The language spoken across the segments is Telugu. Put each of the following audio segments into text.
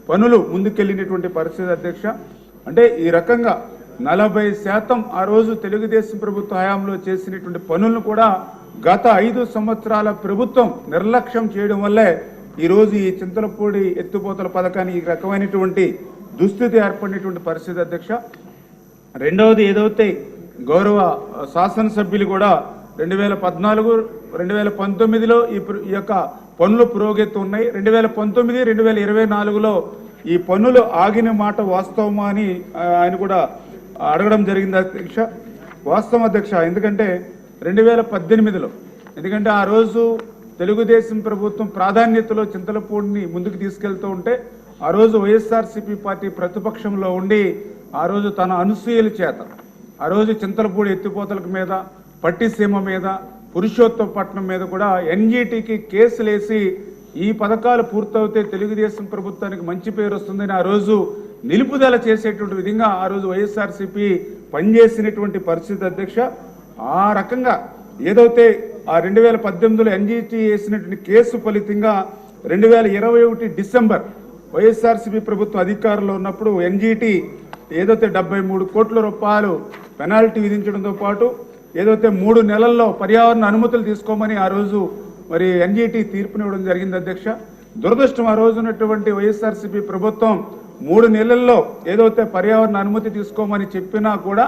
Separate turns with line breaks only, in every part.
పనులు ముందుకెళ్ళినటువంటి పరిస్థితి అధ్యక్ష. అంటే ఈ రకంగా 40% ఆ రోజు తెలుగుదేశం ప్రభుత్వ హయాంలో చేసినటువంటి పనులను కూడా గత 5 సంవత్సరాల ప్రభుత్వం నిర్లక్ష్యం చేయడం వల్లే ఈరోజు ఈ చింతలపూడి ఎత్తిపోతల పథకాన్ని ఈ రకమైనటువంటి దుస్థితి ఏర్పడినటువంటి పరిస్థితి అధ్యక్ష. రెండవది ఏదైతే గౌరవ శాసనసభ్యులు కూడా 2014, 2019లో ఈ యొక్క పనులు పురోగతి ఉన్నాయి. 2019, 2024లో ఈ పనులు ఆగిన మాట వాస్తవమా అని ఆయన కూడా అడగడం జరిగింది అధ్యక్ష. వాస్తవం అధ్యక్ష. ఎందుకంటే 2018లో, ఎందుకంటే ఆ రోజు తెలుగుదేశం ప్రభుత్వం ప్రాధాన్యతలో చింతలపూడిని ముందుకు తీసుకెళ్తూ ఉంటే ఆ రోజు వైఎస్ఆర్సీపీ పార్టీ ప్రతిపక్షంలో ఉండి ఆ రోజు తన అనసూయల చేత ఆ రోజు చింతలపూడి ఎత్తిపోతల మీద, పట్టిసీమ మీద, పురుషోత్తపట్నం మీద కూడా ఎన్జీటీకి కేసులేసి ఈ పథకాలు పూర్తవుతే తెలుగుదేశం ప్రభుత్వానికి మంచి పేరు వస్తుందని ఆ రోజు నిలుపుదల చేసేటువంటి విధంగా ఆ రోజు వైఎస్ఆర్సీపీ పనిచేసినటువంటి పరిస్థితి అధ్యక్ష. ఆ రకంగా ఏదైతే ఆ 2018లో ఎన్జీటీ వేసినటువంటి కేసు ఫలితంగా 2021 డిసెంబర్ వైఎస్ఆర్సీపీ ప్రభుత్వం అధికారంలో ఉన్నప్పుడు ఎన్జీటీ ఏదైతే 73 కోట్ల రూపాయలు పెనాల్టీ విధించడంతో పాటు ఏదైతే 3 నెలల్లో పర్యావరణ అనుమతులు తీసుకోమని ఆ రోజు మరి ఎన్జీటీ తీర్పునివ్వడం జరిగింది అధ్యక్ష. దురదృష్టం ఆ రోజు ఉన్నటువంటి వైఎస్ఆర్సీపీ ప్రభుత్వం 3 నెలల్లో ఏదైతే పర్యావరణ అనుమతి తీసుకోమని చెప్పినా కూడా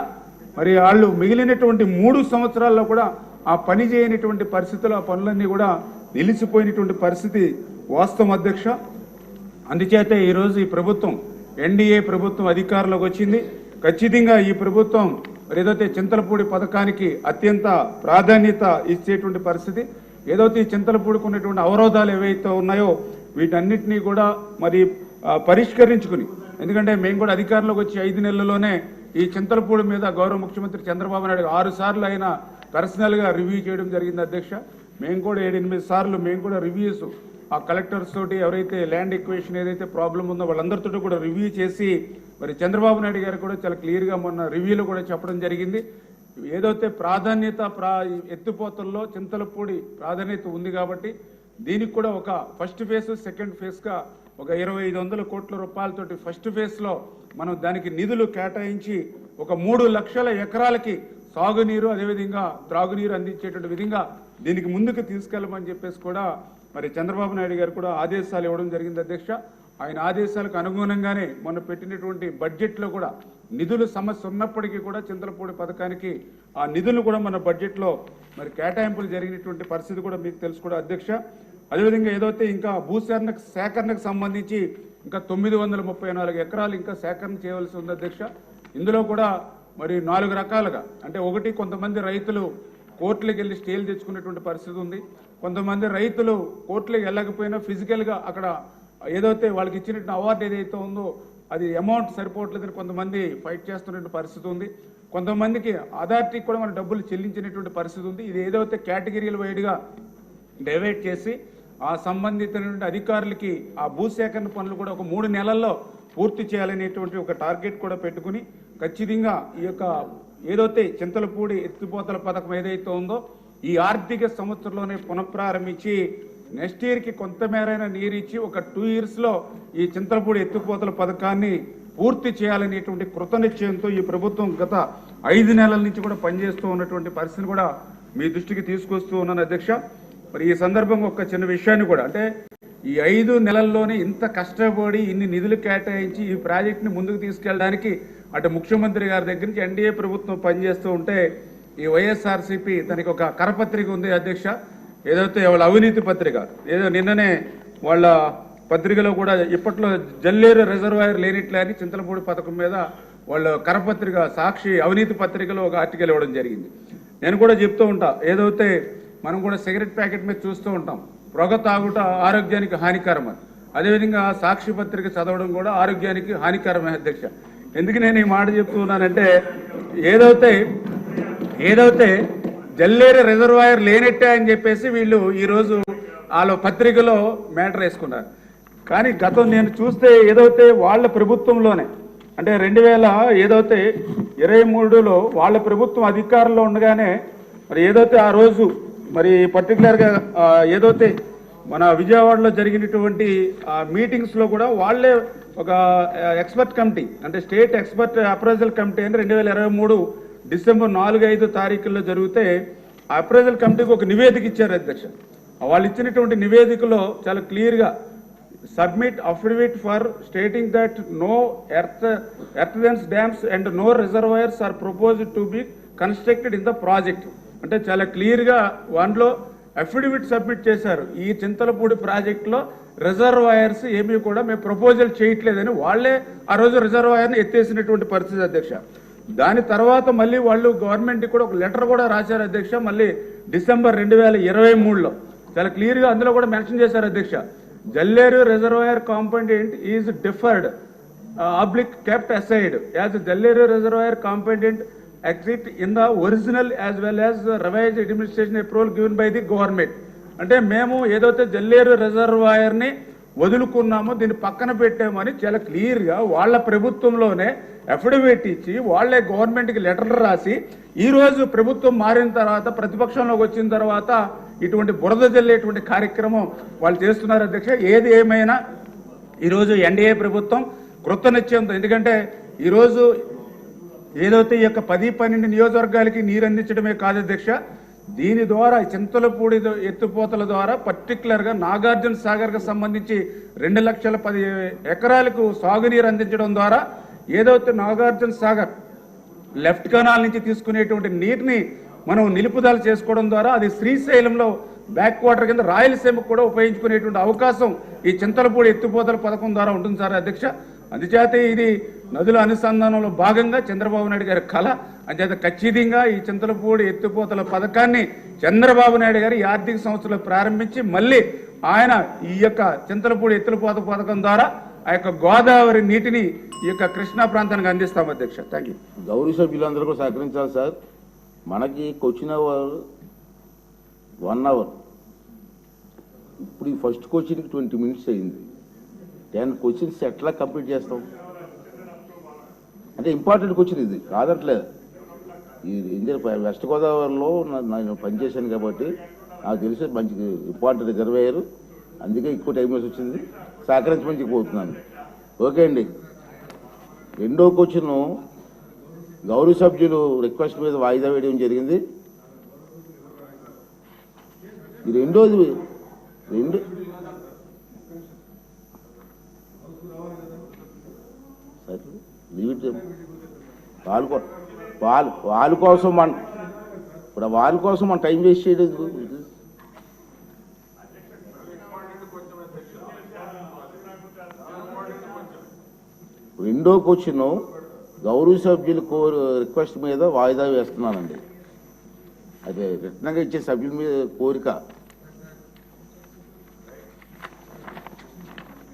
మరి వాళ్ళు మిగిలినటువంటి 3 సంవత్సరాల్లో కూడా ఆ పని చేయనటువంటి పరిస్థితుల్లో ఆ పనులన్నీ కూడా నిలిచిపోయినటువంటి పరిస్థితి వాస్తవం అధ్యక్ష. అందుచేతే ఈరోజు ఈ ప్రభుత్వం ఎన్డీఏ ప్రభుత్వం అధికారంలోకి వచ్చింది. ఖచ్చితంగా ఈ ప్రభుత్వం ఏదైతే చింతలపూడి పథకానికి అత్యంత ప్రాధాన్యత ఇచ్చేటువంటి పరిస్థితి, ఏదైతే ఈ చింతలపూడికి ఉన్నటువంటి అవరోధాలు ఏవైతే ఉన్నాయో వీటన్నిటినీ కూడా మరి పరిష్కరించుకుని, ఎందుకంటే మేము కూడా అధికారంలోకి వచ్చి 5 నెలల్లోనే ఈ చింతలపూడి మీద గౌరవ ముఖ్యమంత్రి చంద్రబాబు నాయుడు 6 సార్లు ఆయన పర్సనల్గా రివ్యూ చేయడం జరిగింది అధ్యక్ష. మేము కూడా 7-8 సార్లు మేము కూడా రివ్యూస్ ఆ కలెక్టర్స్ తోటి ఎవరైతే ల్యాండ్ ఎక్వేషన్ ఏదైతే ప్రాబ్లం ఉందో వాళ్ళందరితో కూడా రివ్యూ చేసి మరి చంద్రబాబు నాయుడు గారు కూడా చాలా క్లియర్గా మొన్న రివ్యూలో కూడా చెప్పడం జరిగింది. ఏదైతే ప్రాధాన్యత ఎత్తిపోతల్లో చింతలపూడి ప్రాధాన్యత ఉంది కాబట్టి దీనికి కూడా ఒక ఫస్ట్ ఫేజ్, సెకండ్ ఫేజ్గా ఒక 2500 కోట్ల రూపాయలతోటి ఫస్ట్ ఫేజ్లో మనం దానికి నిధులు కేటాయించి ఒక 3 లక్షల ఎకరాలకి సాగునీరు అదేవిధంగా త్రాగునీరు అందించేటువంటి విధంగా దీనికి ముందుకు తీసుకెళ్ళమని చెప్పేసి కూడా మరి చంద్రబాబు నాయుడు గారు కూడా ఆదేశాలు ఇవ్వడం జరిగింది అధ్యక్ష. ఆయన ఆదేశాలకు అనుగుణంగానే మొన్న పెట్టినటువంటి బడ్జెట్లో కూడా నిధుల సమస్య ఉన్నప్పటికీ కూడా చింతలపూడి పథకానికి ఆ నిధులు కూడా మన బడ్జెట్లో మరి కేటాయింపులు జరిగినటువంటి పరిస్థితి కూడా మీకు తెలుసు కూడా అధ్యక్ష. అదేవిధంగా ఏదైతే ఇంకా సేకరణకు సంబంధించి ఇంకా 934 ఎకరాలు ఇంకా సేకరణ చేయవలసి ఉంది అధ్యక్ష. ఇందులో కూడా మరి 4 రకాలుగా, అంటే ఒకటి కొంతమంది రైతులు కోర్టులకు వెళ్ళి స్టేలు తెచ్చుకునేటువంటి పరిస్థితి ఉంది. కొంతమంది రైతులు కోర్టులకు వెళ్ళకపోయినా ఫిజికల్గా అక్కడ ఏదైతే వాళ్ళకి ఇచ్చినటువంటి అవార్డు ఏదైతే ఉందో అది అమౌంట్ సరిపోవట్లేదని కొంతమంది ఫైట్ చేస్తున్నటువంటి పరిస్థితి ఉంది. కొంతమందికి అథారిటీకి కూడా మన డబ్బులు చెల్లించినటువంటి పరిస్థితి ఉంది. ఇది ఏదైతే కేటగిరీల వైడ్గా డైవర్ట్ చేసి ఆ సంబంధిత అధికారులకి ఆ భూసేకరణ పనులు కూడా ఒక 3 నెలల్లో పూర్తి చేయాలనేటువంటి ఒక టార్గెట్ కూడా పెట్టుకుని ఖచ్చితంగా ఈ యొక్క ఏదైతే చింతలపూడి ఎత్తిపోతల పథకం ఏదైతే ఉందో ఈ ఆర్థిక సంవత్సరంలోనే పునఃప్రారంభించి నెక్స్ట్ ఇయర్కి కొంతమేరైనా నీరు ఇచ్చి ఒక 2 ఇయర్స్లో ఈ చింతలపూడి ఎత్తిపోతల పథకాన్ని పూర్తి చేయాలనేటువంటి కృతనిశ్చయంతో ఈ ప్రభుత్వం గత 5 నెలల నుంచి కూడా పనిచేస్తూ ఉన్నటువంటి పరిస్థితిని కూడా మీ దృష్టికి తీసుకొస్తూ ఉన్నాను అధ్యక్ష. మరి ఈ సందర్భంగా ఒక చిన్న విషయాన్ని కూడా, అంటే ఈ 5 నెలల్లోనే ఇంత కష్టపడి ఇన్ని నిధులు కేటాయించి ఈ ప్రాజెక్టుని ముందుకు తీసుకెళ్ళడానికి అటు ముఖ్యమంత్రి గారి దగ్గర నుంచి ఎన్డీఏ ప్రభుత్వం పనిచేస్తూ ఉంటే ఈ వైఎస్ఆర్సీపీ తనకి ఒక కరపత్రిక ఉంది అధ్యక్ష. ఏదైతే వాళ్ళ అవినీతి పత్రిక, ఏదో నిన్ననే వాళ్ళ పత్రికలో కూడా ఇప్పట్లో జల్లేరు రిజర్వాయర్ లేనిట్లే అని చింతలపూడి పథకం మీద వాళ్ళ కరపత్రిక సాక్షి అవినీతి పత్రికలో ఒక ఆర్టికల్ ఇవ్వడం జరిగింది. నేను కూడా చెప్తూ ఉంటా, ఏదైతే మనం కూడా సిగరెట్ ప్యాకెట్ మీద చూస్తూ ఉంటాం పొగ తాగుట ఆరోగ్యానికి హానికరం అని, అదేవిధంగా సాక్షి పత్రిక చదవడం కూడా ఆరోగ్యానికి హానికరమే అధ్యక్ష. ఎందుకు నేను ఈ మాట చెప్తున్నానంటే ఏదైతే జల్లేరు రిజర్వాయర్ లేనట్టే అని చెప్పేసి వీళ్ళు ఈరోజు వాళ్ళ పత్రికలో మ్యాటర్ వేసుకున్నారు. కానీ గతం నేను చూస్తే ఏదైతే వాళ్ళ ప్రభుత్వంలోనే, అంటే 2023లో వాళ్ళ ప్రభుత్వం అధికారంలో ఉండగానే మరి ఏదైతే ఆ రోజు మరి పర్టికులర్గా ఏదైతే మన విజయవాడలో జరిగినటువంటి మీటింగ్స్లో కూడా వాళ్ళే ఒక ఎక్స్పర్ట్ కమిటీ అంటే స్టేట్ ఎక్స్పర్ట్ అప్రైజల్ కమిటీ అని 2023 డిసెంబర్ 4-5 తారీఖుల్లో జరిగితే ఆ అప్రైజల్ కమిటీకి ఒక నివేదిక ఇచ్చారు అధ్యక్ష. వాళ్ళు ఇచ్చినటువంటి నివేదికలో చాలా క్లియర్గా submit affidavit for stating that no earthworks dams and no reservoirs are proposed to be constructed in the project. అంటే చాలా క్లియర్గా వాటిలో అఫిడవిట్ సబ్మిట్ చేశారు. ఈ చింతలపూడి ప్రాజెక్టులో రిజర్వాయర్స్ ఏమీ కూడా మేము ప్రపోజల్ చేయట్లేదని వాళ్ళే ఆ రోజు రిజర్వాయర్ని ఎత్తేసినటువంటి పరిస్థితి అధ్యక్ష. దాని తర్వాత మళ్ళీ వాళ్ళు గవర్నమెంట్కి కూడా ఒక లెటర్ కూడా రాశారు అధ్యక్ష. మళ్ళీ డిసెంబర్ 2023లో చాలా క్లియర్గా అందులో కూడా మెన్షన్ చేశారు అధ్యక్ష. Jalleru reservoir component is deferred, kept aside as Jalleru reservoir component exist in the original as well as revised administration approval given by the government. అంటే మేము ఏదైతే జల్లేరు రిజర్వాయర్ని వదులుకున్నామో దీన్ని పక్కన పెట్టామని చాలా క్లియర్గా వాళ్ళ ప్రభుత్వంలోనే అఫిడవిట్ ఇచ్చి వాళ్ళే గవర్నమెంట్కి లెటర్లు రాసి ఈరోజు ప్రభుత్వం మారిన తర్వాత ప్రతిపక్షంలోకి వచ్చిన తర్వాత ఇటువంటి బురద జల్లేటువంటి కార్యక్రమం వాళ్ళు చేస్తున్నారు అధ్యక్ష. ఏది ఏమైనా ఈరోజు ఎన్డీఏ ప్రభుత్వం కృతనిశ్చయంతో, ఎందుకంటే ఈరోజు ఏదైతే ఈ యొక్క 10-12 నియోజకవర్గాలకి నీరు అందించడమే కాదు అధ్యక్ష, దీని ద్వారా చింతలపూడి ఎత్తిపోతల ద్వారా పర్టికులర్గా నాగార్జున సాగర్కి సంబంధించి 2,10,000 ఎకరాలకు సాగునీరు అందించడం ద్వారా ఏదైతే నాగార్జున సాగర్ లెఫ్ట్ కెనాల్ నుంచి తీసుకునేటువంటి నీటిని మనం నిలుపుదల చేసుకోవడం ద్వారా అది శ్రీశైలంలో బ్యాక్ వాటర్ కింద రాయలసీమకు కూడా ఉపయోగించుకునేటువంటి అవకాశం ఈ చింతలపూడి ఎత్తిపోతల పథకం ద్వారా ఉంటుంది సార్ అధ్యక్ష. అందుచేత ఇది నదుల అనుసంధానంలో భాగంగా చంద్రబాబు నాయుడు గారి కళ. అంచేత ఖచ్చితంగా ఈ చింతలపూడి ఎత్తిపోతల పథకాన్ని చంద్రబాబు నాయుడు గారు ఈ ఆర్థిక సంవత్సరంలో ప్రారంభించి మళ్ళీ ఆయన ఈ యొక్క చింతలపూడి ఎత్తిపోత పథకం ద్వారా ఆ యొక్క గోదావరి నీటిని ఈ యొక్క కృష్ణా ప్రాంతానికి అందిస్తాం అధ్యక్ష. Thank you.
గౌరవ సభ్యులందరూ కూడా సహకరించాలి సార్. మనకి క్వశ్చన్ అవర్ 1 hour, ఇప్పుడు ఈ ఫస్ట్ క్వశ్చన్కి 20 minutes అయింది. 10 questions ఎట్లా కంప్లీట్ చేస్తాం? అంటే ఇంపార్టెంట్ క్వశ్చన్ ఇది కాదట్లేదు. ఈ వెస్ట్ గోదావరిలో నేను పనిచేశాను కాబట్టి నాకు తెలిసి మంచి ఇంపార్టెంట్ రిజర్వేయర్, అందుకే ఎక్కువ టైం వేసి వచ్చింది. సహకరించమని చెప్పబోతున్నాను. ఓకే అండి. రెండో క్వశ్చన్ గౌరవ సభ్యులు రిక్వెస్ట్ మీద వాయిదా వేయడం జరిగింది. ఈ రెండోది వాళ్ళ కోసం మన టైం వేస్ట్ చేయడం. రెండో క్వశ్చన్ గౌరవ సభ్యుల రిక్వెస్ట్ మీద వాయిదా వేస్తున్నానండి. అదే రిటర్న్గా ఇచ్చే సభ్యుల మీద కోరిక